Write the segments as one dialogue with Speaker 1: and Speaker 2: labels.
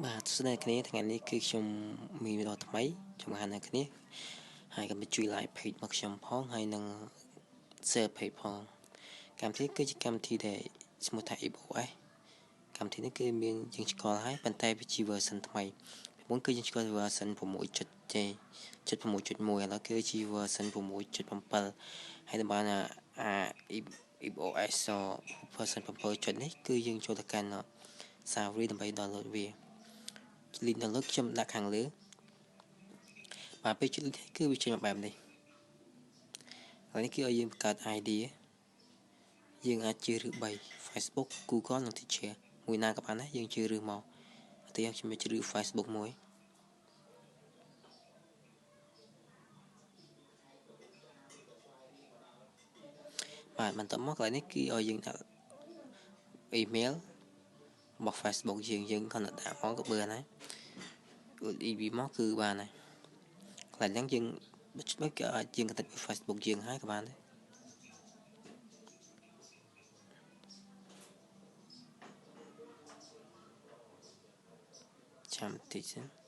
Speaker 1: បាទស្នេហ៍គ្នាថ្ងៃនេះគឺខ្ញុំមានវីដេអូថ្មីចំហានអ្នកគ្នាហើយក៏ជួយ like page របស់ខ្ញុំផងហើយនឹង share page ផងកម្មវិធីគឺជាកម្មវិធីដែលឈ្មោះថា iOS កម្មវិធីនេះគឺមានយើងស្គាល់ហើយប៉ុន្តែវាជា version ថ្មីពីមុនគឺយើងស្គាល់ version 6.1 ឥឡូវគឺជា version 6.7 ហើយតម្រូវiOS version 7 នេះគឺយើងចូលទៅកាន់សាវរីដើម្បី download វាlink download ខ្ញុំដាក់ខាងលើបាទពេលចុច link គឺវាចេញមកបែបនេះហើយនេះគឺឲ្យយើងបង្កើត ID យើងអាចជ្រើសរើស3 Facebook Google និង Teacher មួយណាក៏បានដែរយើងជ្រើសរើសមកឧទាហរណ៍ខ្ញុំជ្រើសរើស Facebook មួយបាទបន្តមកកន្លែងនេះគឺឲ្យយើងដាក់ email របស់ Facebook យើងគ្រាន់តែដាក់មកក៏បានដែរEV មកគឺបានហើយកន្លែងហ្នឹងយើងដូចក៏អាចយើងកតិច Facebook យើងហើយក៏បានដែរចាំតិចសិន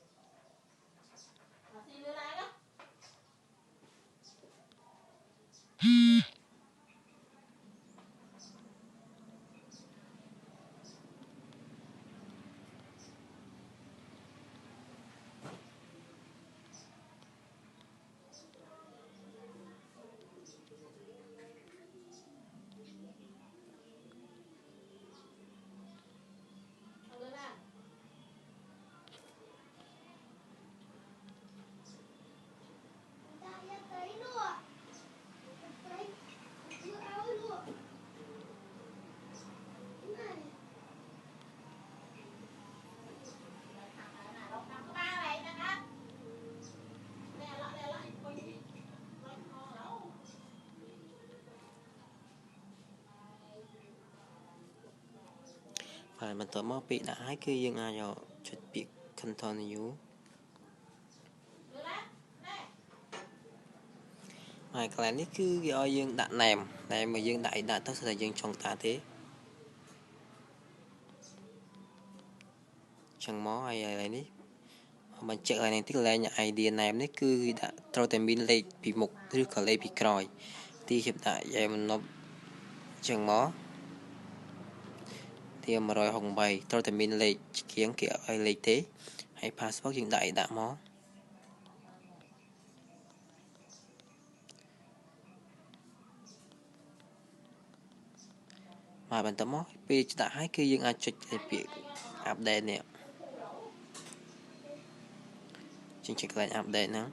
Speaker 1: ហើយបន្តមកពេលដាក់ហើយគឺយើងអាចចុចពាក្យ continue ហើយកន្លែងនេះគឺវាឲ្យយើងដាក់ name មកយើងដាក់ទៅស្រាប់តែយើងចង់ដាក់ទេចឹងមកហើយកន្លែងនេះបញ្ជាក់កន្លែងនេះទីកន្លែង ID name នេះគឺដាក់ត្រូវតែមានលេខពីមុខឬក៏លេខពីក្រោយទីខ្ញុំដាក់យ៉ែមណប់ចឹងមកទី168ត្រូវតែមានលេខជាងគេឲ្យលេខទេហើយ password យើងដាក់មកបាទបន្តមកពេលដាក់ហើយគឺយើងអាចចុចពាក្យ update នេះជាងចុចកន្លែង update ហ្នឹង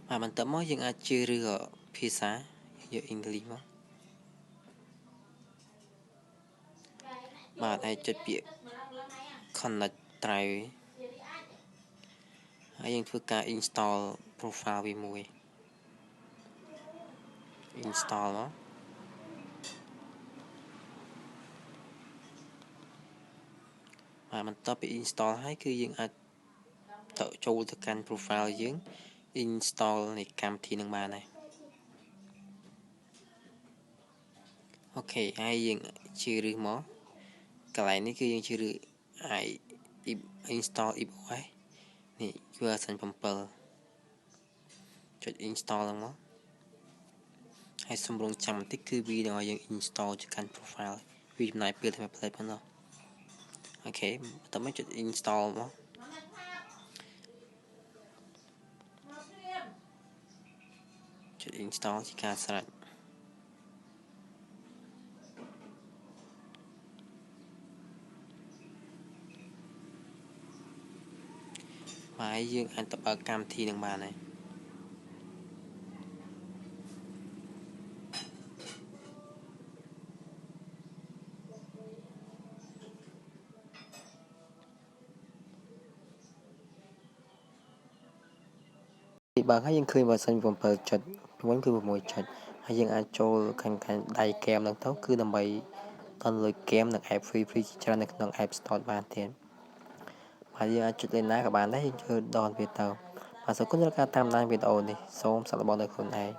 Speaker 1: បាទបន្តមកយើងអាចជ្រើសរើសភាសាយកអ៊ីងគ្លីសមកបាទហើយចុចពាក្យ connect drive ហើយយើងធ្វើការ install profile វាមួយ install មកបាទបន្ទាប់ពី install ហើយគឺយើងអាចចូលទៅកាន់ profile យើង install នៃកម្មវិធីនឹងបានដែរអូខេហើយយើងជ្រើសរើសមកកន្លែងនេះគឺយើងជ្រើសរើស install iOS នេះ version 7ចុច install ហ្នឹងមកហើយសម្រងចាំបន្តិចគឺវានឹងឲ្យយើង install ទៅកាន់ profile វាចំណាយពេលតែមួយផ្លេតប៉ុណ្ណោះអូខេបន្តមកចុច install មកចុច install ជាការស្រេចហើយយើងអាចទៅបើកកម្មវិធីនឹងបានហើយបើកហើយយើងឃើញ version 7 ចុចវិញគឺ6 ចុចហើយយើងអាចចូលខាងដៃហ្គេមហ្នឹងទៅគឺដើម្បីdownloadហ្គេមនិង app free ជាច្រើននៅក្នុង App Store បានទៀតហើយយើងអាចចុចលេខណាក៏បានដែរយើងធ្វើដនវាទៅបាទសូមគុណសម្រាប់ការតាមដានវីដេអូនេះសូមសាកល្បងដោយខ្លួនឯង